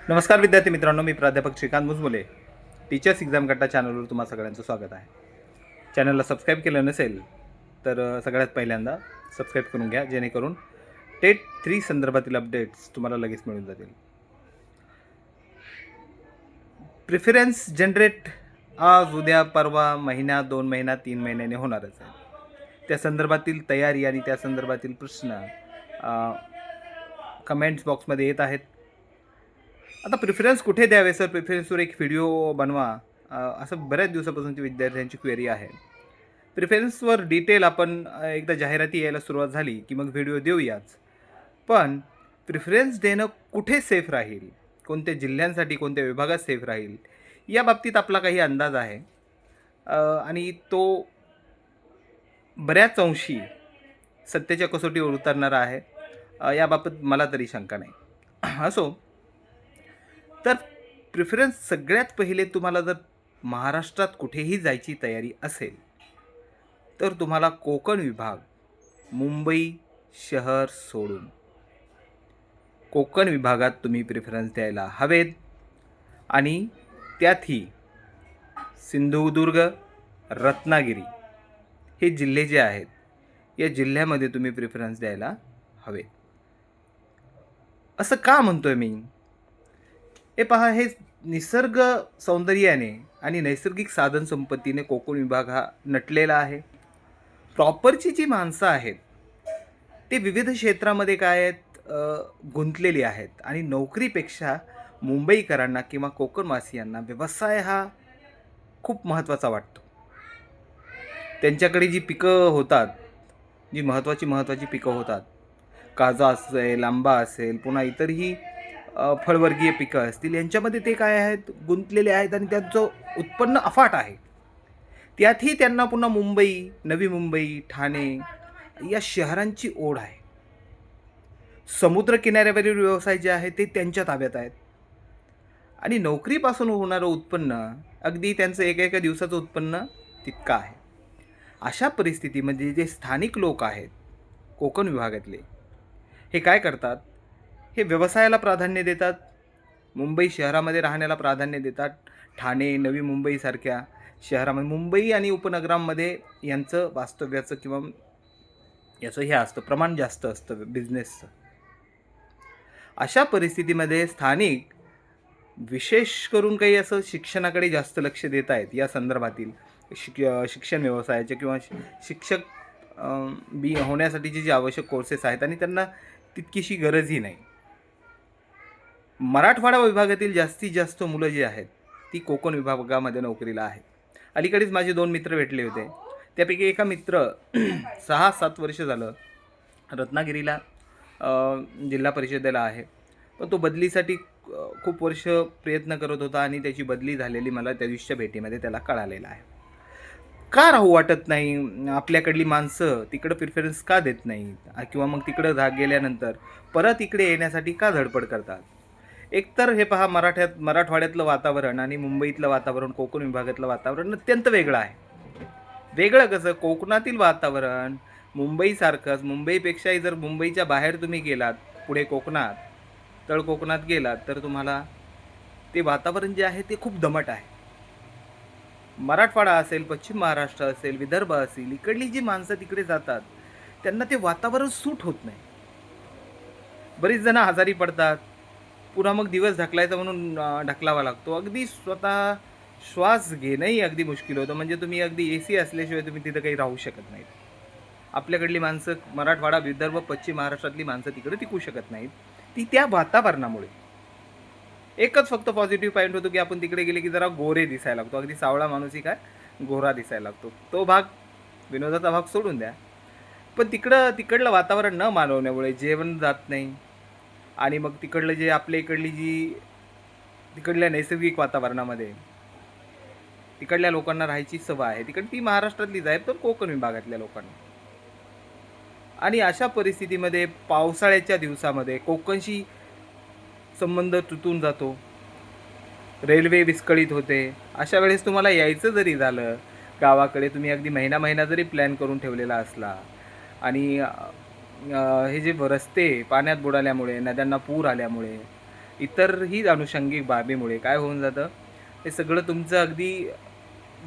नमस्कार विद्यार्थी मित्रांनो, मी प्राध्यापक श्रीकांत मुजमुले. टीचर्स एक्झाम कट्टा चॅनलवर तुम्हा सगळ्यांचं स्वागत आहे. चॅनलला सबस्क्राईब केलं नसेल तर सगळ्यात पहिल्यांदा सबस्क्राईब करून घ्या, जेणेकरून टेट 3 संदर्भातील अपडेट्स तुम्हाला लगेच मिळून जातील. प्रिफरन्स जनरेट आज, उद्या, परवा, महिना, 2 महिना, 3 महिन्याने होणारच आहे. त्या संदर्भातील तयारी आणि त्या संदर्भातील प्रश्न कमेंट्स बॉक्समध्ये येत आहेत. आता प्रिफरन्स कुठे द्यावे सर, प्रिफरन्सवर एक व्हिडिओ बनवा, असं बऱ्याच दिवसापासूनची विद्यार्थ्यांची क्वेरी आहे. प्रिफरन्सवर डिटेल आपण एकदा जाहिराती यायला सुरुवात झाली की मग व्हिडिओ देऊयाच. पण प्रिफरन्स देणं कुठे सेफ राहील, कोणत्या जिल्ह्यांसाठी, कोणत्या विभागात सेफ राहील, या बाबतीत आपला काही अंदाज आहे आणि तो बऱ्याच अंशी सत्तेच्या कसोटीवर उतरणारा आहे. याबाबत मला तरी शंका नाही. असो, तर प्रिफरन्स सगळ्यात पहिले तुम्हाला जर महाराष्ट्रात कुठेही जायची तयारी असेल तर तुम्हाला कोकण विभाग, मुंबई शहर सोडून कोकण विभागात तुम्ही प्रिफरन्स द्यायला हवेत. आणि त्यातही सिंधुदुर्ग, रत्नागिरी हे जिल्हे जे आहेत, या जिल्ह्यामध्ये तुम्ही प्रिफरन्स द्यायला हवेत. असं का म्हणतोय मी? हे पहा, हे निसर्ग सौंदर्याने आणि नैसर्गिक साधनसंपत्तीने कोकण विभाग हा नटलेला आहे. प्रॉपरची जी माणसं आहेत ते विविध क्षेत्रामध्ये काय आहेत, गुंतलेली आहेत. आणि नोकरीपेक्षा मुंबईकरांना किंवा कोकणवासियांना व्यवसाय हा खूप महत्त्वाचा वाटतो. त्यांच्याकडे जी पिकं होतात, जी महत्त्वाची पिकं होतात, काजा असेल, आंबा असेल, पुन्हा इतरही फळवर्गीय पिकं असतील, यांच्यामध्ये ते काय आहेत, गुंतलेले आहेत आणि त्यांचं उत्पन्न अफाट आहे. त्यातही त्यांना पुन्हा मुंबई, नवी मुंबई, ठाणे या शहरांची ओढ आहे. समुद्रकिनाऱ्यावरील व्यवसाय जे आहे ते त्यांच्या ताब्यात आहेत. आणि नोकरीपासून होणारं उत्पन्न अगदी त्यांचं एका दिवसाचं उत्पन्न तितकं आहे. अशा परिस्थितीमध्ये जे स्थानिक लोक आहेत कोकण विभागातले, हे काय करतात, हे व्यवसायाला प्राधान्य देतात, मुंबई शहरामध्ये राहण्याला प्राधान्य देतात. ठाणे, नवी मुंबईसारख्या शहरामध्ये, मुंबई आणि उपनगरांमध्ये यांचं वास्तव्याचं किंवा याचं हे असतं, प्रमाण जास्त असतं बिझनेसचं. अशा परिस्थितीमध्ये स्थानिक विशेष करून काही असं शिक्षणाकडे जास्त लक्ष देत आहेत. या संदर्भातील शिक्षण व्यवसायाचे किंवा शिक्षक होण्यासाठीचे जे आवश्यक कोर्सेस आहेत आणि त्यांना तितकीशी गरजही नाही. मराठवाडा विभागातील जास्तीत जास्त मुलं जी आहेत ती कोकण विभागामध्ये नोकरीला आहेत. अलीकडेच माझे 2 मित्र भेटले होते. त्यापैकी एका मित्र 6-7 वर्ष झालं रत्नागिरीला जिल्हा परिषदेला आहे. पण तो बदलीसाठी खूप वर्ष प्रयत्न करत होता आणि त्याची बदली झालेली मला त्या दिवशीच्या भेटीमध्ये त्याला कळालेलं आहे. का राहू वाटत नाही? आपल्याकडली माणसं तिकडं प्रिफरन्स का देत नाहीत? किंवा मग तिकडं गेल्यानंतर परत इकडे येण्यासाठी का धडपड करतात? एकतर हे पहा, मराठवाड्यातलं वातावरण आणि मुंबईतलं वातावरण, कोकण विभागातलं वातावरण अत्यंत वेगळं आहे. वेगळं कसं? कोकणातील वातावरण मुंबईसारखंच, मुंबईपेक्षाही जर मुंबईच्या बाहेर तुम्ही गेलात, पुढे कोकणात, तळ कोकणात गेलात, तर तुम्हाला ते वातावरण जे आहे ते खूप दमट आहे. मराठवाडा असेल, पश्चिम महाराष्ट्र असेल, विदर्भ असेल, इकडली जी माणसं तिकडे जातात त्यांना ते वातावरण सूट होत नाही. बरीच जण आजारी पडतात. पुन्हा मग दिवस ढकलायचा म्हणून ढकलावा लागतो. अगदी स्वतः श्वास घेणंही अगदी मुश्किल होतं. म्हणजे तुम्ही अगदी AC असल्याशिवाय तुम्ही तिथं काही राहू शकत नाहीत. आपल्याकडली माणसं मराठवाडा, विदर्भ, पश्चिम महाराष्ट्रातली माणसं तिकडे टिकू शकत नाहीत. ती त्या वातावरणामुळे. एकच फक्त पॉझिटिव्ह पॉईंट होतो की आपण तिकडे गेले की जरा गोरे दिसायला लागतो. अगदी सावळा माणूसही काय गोरा दिसायला लागतो. तो भाग, विनोदाचा भाग सोडून द्या. पण तिकडलं वातावरण न मानवण्यामुळे जेवण जात नाही. आणि मग तिकडलं जे आपल्या इकडली जी तिकडल्या नैसर्गिक वातावरणामध्ये तिकडल्या लोकांना राहायची सवय आहे, तिकडे ती महाराष्ट्रातलीच आहे, तर कोकण विभागातल्या लोकांना. आणि अशा परिस्थितीमध्ये पावसाळ्याच्या दिवसामध्ये कोकणशी संबंध तुटून जातो, रेल्वे विस्कळीत होते. अशा वेळेस तुम्हाला यायचं जरी झालं गावाकडे, तुम्ही अगदी महिना जरी प्लॅन करून ठेवलेला असला आणि हे जे रस्ते पाण्यात बुडाल्यामुळे, नद्यांना पूर आल्यामुळे इतरही अनुषंगिक बाबीमुळे काय होऊन जातं, हे सगळं तुमचं अगदी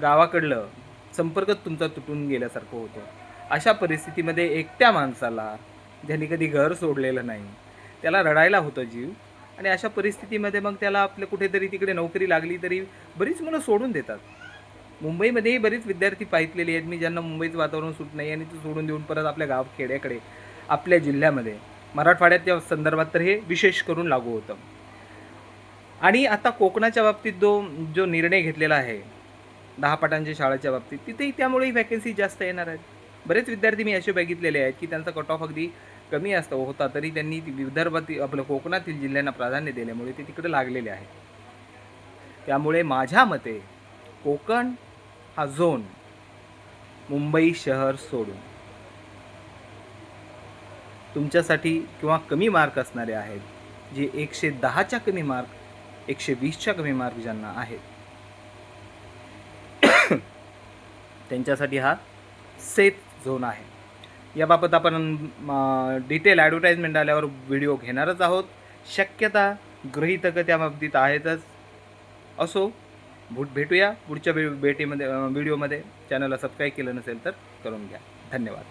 गावाकडलं संपर्कच तुमचा तुटून गेल्यासारखं होतं. अशा परिस्थितीमध्ये एकट्या माणसाला, ज्यांनी कधी घर सोडलेलं नाही, त्याला रडायला होतं जीव आणि अशा परिस्थितीमध्ये मग त्याला आपलं कुठेतरी तिकडे नोकरी लागली तरी बरीच मुलं सोडून देतात. मुंबईमध्येही बरीच विद्यार्थी पाहितलेली आहेत मी, ज्यांना मुंबईचं वातावरण सूट नाही आणि ते सोडून देऊन परत आपल्या खेड्याकडे, आपल्या जिल्ह्यामध्ये, मराठवाड्याच्या संदर्भात तर हे विशेष करून लागू होतं. आणि आता कोकणाच्या बाबतीत जो निर्णय घेतलेला आहे, 10 पाटांच्या शाळेच्या बाबतीत, तिथेही त्यामुळेही व्हॅकन्सी जास्त येणार आहेत. बरेच विद्यार्थी मी असे बघितलेले आहेत, की त्यांचा कट ऑफ अगदी कमी होता, तरी त्यांनी विदर्भातील आपलं कोकणातील जिल्ह्यांना प्राधान्य दिल्यामुळे ते तिकडे लागलेले आहेत. त्यामुळे माझ्या मते कोकण हा झोन मुंबई शहर सोडून तुमच्यासाठी किंवा कमी मार्क असणारे आहेत, जे 110च्या कमी मार्क, 120च्या कमी मार्क ज्यांना आहेत, त्यांच्यासाठी हा सेफ झोन आहे. याबाबत आपण डिटेल ॲडव्हर्टाइजमेंट आल्यावर व्हिडिओ घेणारच आहोत. शक्यता गृहीतक त्या बाबतीत आहेतच. असो, भेटूया पुढच्या व्हिडिओमध्ये. चॅनलला सबस्क्राईब केलं नसेल तर करून घ्या. धन्यवाद.